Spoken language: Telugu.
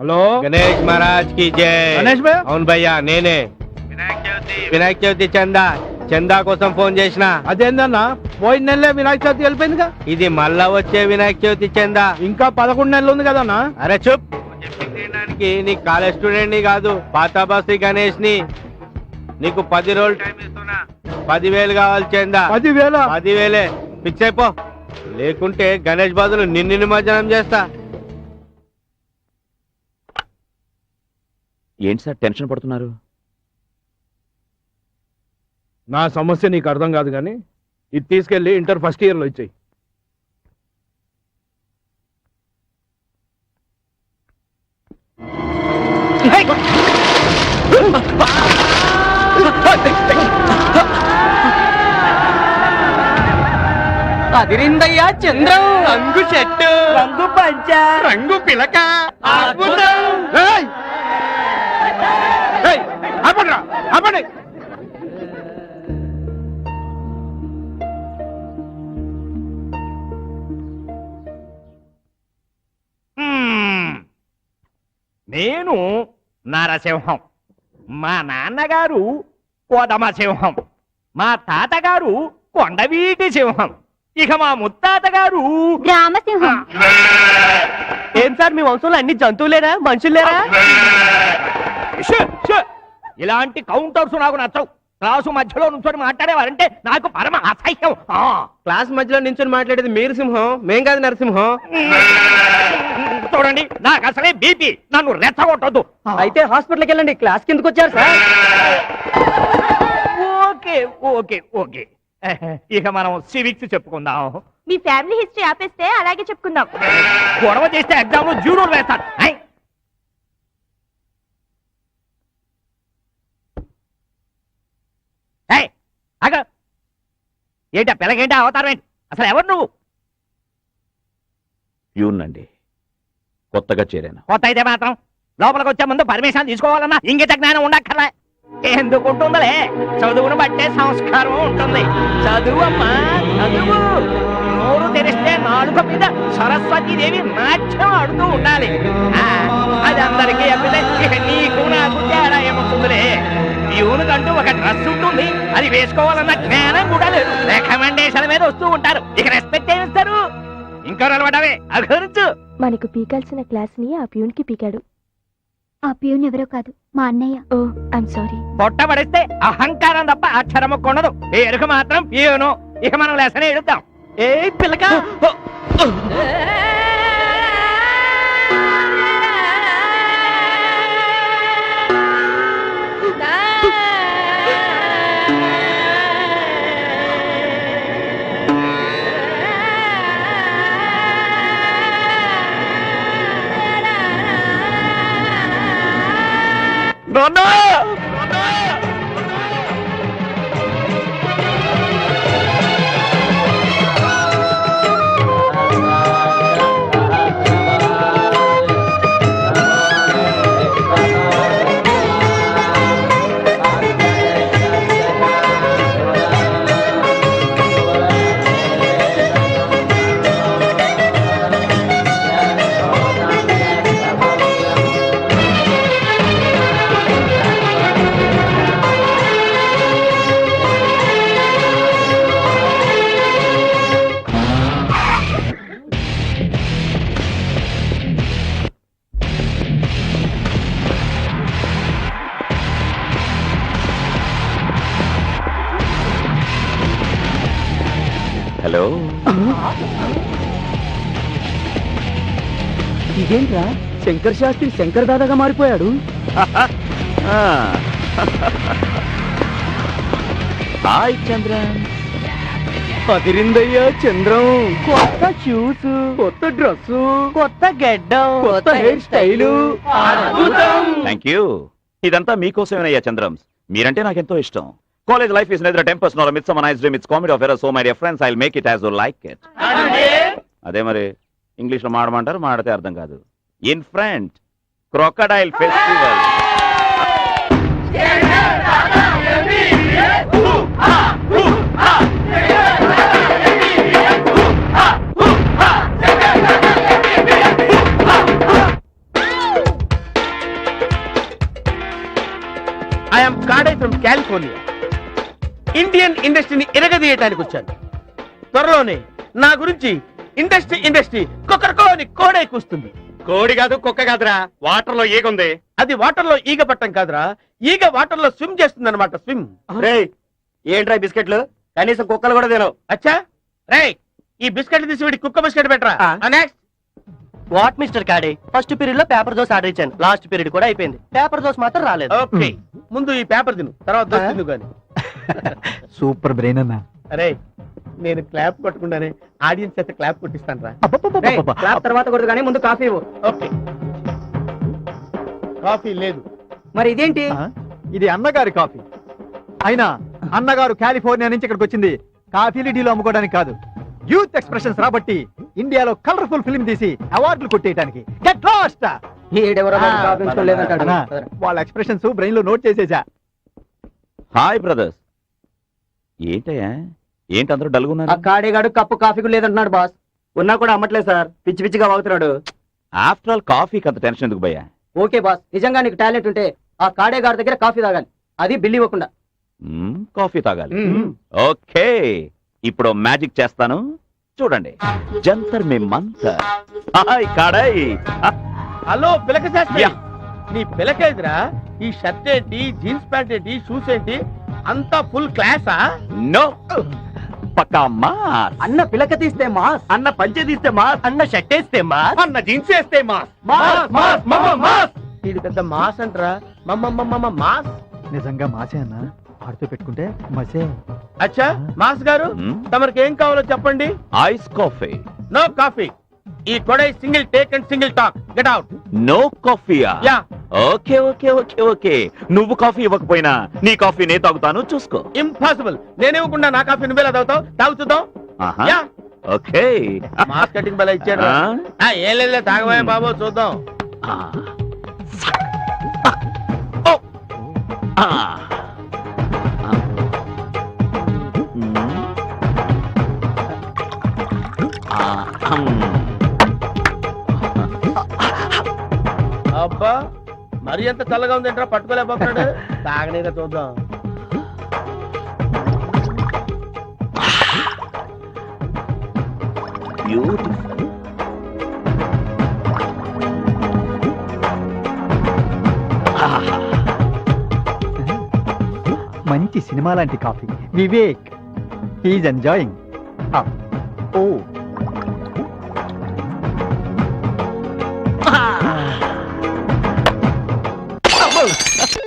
హలో గణేష్ మహారాజ్ కి జై. గణేష్ భయ్యా? అవును భయ్యా నేనే. వినాయక చవితి చందా కోసం ఫోన్ చేసిన. అదేందన్నా పోయిన నెలలే వినాయక చవితి వెళ్ళిపోయిందిగా, ఇది మళ్ళా వచ్చే వినాయక చవితి చందా. ఇంకా 11 నెలలు ఉంది కదన్నా. అరే చూప్. నీ కాలేజ్ స్టూడెంట్ ని కాదు, పాతాబాసి గణేష్ ని. నీకు 10 రోజులు టైం ఇస్తున్నా. 10,000 కావాలి చందా. 10,000? 10,000 ఫిక్స్ అయిపో, లేకుంటే గణేష్ బదులు నిన్ను నిమజ్జనం చేస్తా. ఏంటి సార్ టెన్షన్ పడుతున్నారు? నా సమస్య నీకు అర్థం కాదు కానీ ఇది తీసుకెళ్లి ఇంటర్ ఫస్ట్ ఇయర్ లో ఇచ్చేయి. అదిరిందయ్యా చంద్రం. రంగు చెట్టు, రంగు పంచ, రంగు పిలక, అద్భుతం. ఏయ్! ఏయ్! ఆపండ్రా, ఆపండి. నేను నరసింహం, మా నాన్నగారు కోదమ సింహం, మా తాతగారు కొండవీటి సింహం, ఇక మా ముత్తాత గారు రామసింహం. ఏం సార్ మీ వంశంలో అన్ని జంతువులేనా, మనుషులేరా? ఇలాంటి కౌంటర్స్ నాకు నచ్చవు. క్లాసు మధ్యలో నుంచొని మాట్లాడేవారంటే నాకు పరమ అసహ్యం. క్లాస్ మధ్యలో నించొని మాట్లాడేది మీరు సింహం, మేం కాదు నరసింహం. చూడండి, నాకు అసలే బీపీ, నన్ను రెచ్చగొట్టొద్దు. అయితే హాస్పిటల్కి వెళ్ళండి. క్లాస్ కిందకు వచ్చారు సార్. ఓకే ఓకే ఓకే, ఇక మనం సివిక్స్ చెప్పుకుందాం. మీ ఫ్యామిలీ హిస్టరీ ఆపేస్తే అలాగే చెప్పుకుందాం. గొడవ చేస్తే ఎగ్జామ్ లో 0 వేస్తాను. ఏంటా పిల్లగేంటా అవతారం ఏంటి? అసలు ఎవరు నువ్వు? ప్యూన్నండి, కొత్తగా చేరాను. కొత్త అయితే మాత్రం లోపలికి వచ్చే ముందు పర్మిషన్ తీసుకోవాలన్నా ఇంగిత జ్ఞానం ఉండక్కర్లే. ఎందుకు ఉంటుందలే, చదువును బట్టే సంస్కారం ఉంటుంది. చదువు అమ్మా చదువు. నోరు తెరిస్తే నాలుక మీద సరస్వతీదేవి నాట్యం ఆడుతూ ఉండాలి. అది అందరికీ అప్పితే ఇక నీకు నాకు తేడా ఏముంటుందిలే. ప్యూనుకంటూ ఒక డ్రెస్ ఉంటుంది, అది వేసుకోవాలన్న జ్ఞానం కూడా లేదు. రికమెండేషన్ మీద వస్తూ ఉంటారు, ఇక రెస్పెక్ట్ ఏమిస్తారు? ఇంకో నిలబడవే అఘోరించు. మనకు పీకాల్సిన క్లాస్ ని ఆ ప్యూన్ కి పీకాడు. ఆ ప్యూన్ ఎవరో కాదు, మా అన్నయ్య. ఓ ఐమ్ సారీ. పొట్టబడిస్తే అహంకారం తప్ప అక్షరము కొనదు. ఎరుక మాత్రం ప్యూను. ఇక మనం లెసన్ ఎడుద్దాం. ఏ పిల్లక హలో, ఇదేంట్రా శంకర్ శాస్త్రి శంకర్ దాదాగా మారిపోయాడు. హాయ్ చంద్రన్. అదిరిందయ్యా చంద్రం. కొత్త షూస్, కొత్త డ్రెస్, కొత్త గెడ్డం, కొత్త హెయిర్ స్టైలు. Thank you. ఇదంతా మీకోసమేనయ్యా చంద్రమ్స్. మీరంటే నాకెంతో ఇష్టం. College life is neither a tempest nor a midsummer night's dream. It's comedy of errors. So my dear friends, I'll make it as you like it. అదే మరి ఇంగ్లీష్ లో మాడమంటారు, మాడితే అర్థం కాదు. In front crocodile festival. California. Indian ఇండస్ట్రీని ఎరగదీయటానికి వచ్చాను. త్వరలోనే నా గురించి ఇండస్ట్రీ కుక్కరకోని కోడే కూస్తుంది. కోడి కాదు కుక్క కాదురా, వాటర్ లో ఈగుంది. అది వాటర్ లో ఈగ పట్టం కాదురా, ఈగ వాటర్ లో స్విమ్ చేస్తుంది అనమాట. స్విమ్. ఏంట్రా బిస్కెట్లు కనీసం కుక్కలు కూడా తినవు. అచ్చా రే, ఈ బిస్కెట్ తీసి వీడి కుక్క బిస్కెట్ పెట్టరా. నెక్స్ట్. వాట్ మిస్టర్ కాడే, ఫస్ట్ పీరియడ్ లో పేపర్ దోశ ఆర్డర్ ఇచ్చాను, లాస్ట్ పీరియడ్ కూడా అయిపోయింది, పేపర్ దోశ మాత్రం రాలేదు. ఓకే, ముందు ఈ పేపర్ తిను, తర్వాత దోశ తిను గాని. సూపర్ బ్రెయిన్ అన్నా. అరే, నేను క్లాప్ కొట్టకుండానే ఆడియన్స్ అయితే క్లాప్ కొట్టిస్తాను రా. క్లాస్ తర్వాత కొడదు కానీ ముందు కాఫీ ఇవ్వు. ఓకే. కాఫీ లేదు. మరి ఇదేంటి? ఇది అన్నగారి కాఫీ. అయినా అన్నగారు కాలిఫోర్నియా నుంచి ఇక్కడికి వచ్చింది కాఫీలు టీలు అమ్ముకోవడానికి కాదు, యూత్ ఎక్స్ప్రెషన్స్ రాబట్టి ఇండియాలో కలర్ఫుల్ ఫిల్మ్ తీసి అవార్డులు కొట్టేయడానికి. Get lost. అన్నా, వాళ్ళ ఎక్స్ప్రెషన్స్ బ్రెయిన్ లో నోట్ చేసేసా. Hi brothers. ఏంటయ్యా, ఏంటి అందరూ డల్గున్నారు? కాడేగాడు కప్పు కాఫీ కూడా లేదంటున్నాడు బాస్. ఉన్నా కూడా అమ్మట్లేదు సార్, పిచ్చి పిచ్చిగా వాగుతున్నాడు. ఆఫ్టర్ ఆల్ కాఫీకి అంత టెన్షన్ ఎందుకు భయ్యా? ఓకే బాస్, నిజంగా నీకు టాలెంట్ ఉంటే ఆ కాడేగాడి దగ్గర కాఫీ తాగాలి, అది బిల్లు ఇవ్వకుండా. కాఫీ తాగాలి. ఓకే, ఇప్పుడు మ్యాజిక్ చేస్తాను చూడండి. జంతర్ మే మంతర్. హాయ్ కాడై. హలో పిలక శాస్త్రి. యా. నీ పిలకేదిరా? ఈ షర్ట్ ఏంటి, జీన్స్ ప్యాంట్ ఏంటి, షూస్ ఏంటి, అంతా ఫుల్ క్లాసా? నో, పక్కా మాస్. అన్న పిలక తీస్తే మాస్, అన్న పంచె తీస్తే మాస్, అన్న షర్ట్ వేస్తే మాస్, అన్న జీన్స్ వేస్తే mass. Mass mass mass mass. ఇది పెద్ద మాస్ అంటరా. మాస్. నిజంగా మాసే అన్నా, ఆడుతూ పెట్టుకుంటే మసే. అచ్చా మాస్ గారు, తమరికి ఏం కావాలో చెప్పండి. Ice coffee. No coffee. ఈ కొడై single take and single talk. Get out. No కాఫీయా? Yeah. Okay okay okay okay, నువ్వు కాఫీ ఇవ్వకపోయినా నీ కాఫీ నే తాగుతాను, చూసుకో. ఇంపాసిబుల్. నేనేవ్వకుండా నా కాఫీ నువ్వేలా తాగుతావు? తాగు చూద్దాం. ఆహా. యా. ఓకే. మాస్ కటింగ్ బల ఇచ్చాడు. ఏం లేదు, తాగబోయే బాబు, చూద్దాం. ఆ. ఓ. ఆ. అబ్బా, మరి ఎంత చల్లగా ఉంది ఏంట్రా, పట్టుకోలేకపోతున్నాడు. తాగనేగా చూద్దాం. బ్యూటిఫుల్. మంచి సినిమా లాంటి కాఫీ. Vivek he's enjoying. ఓ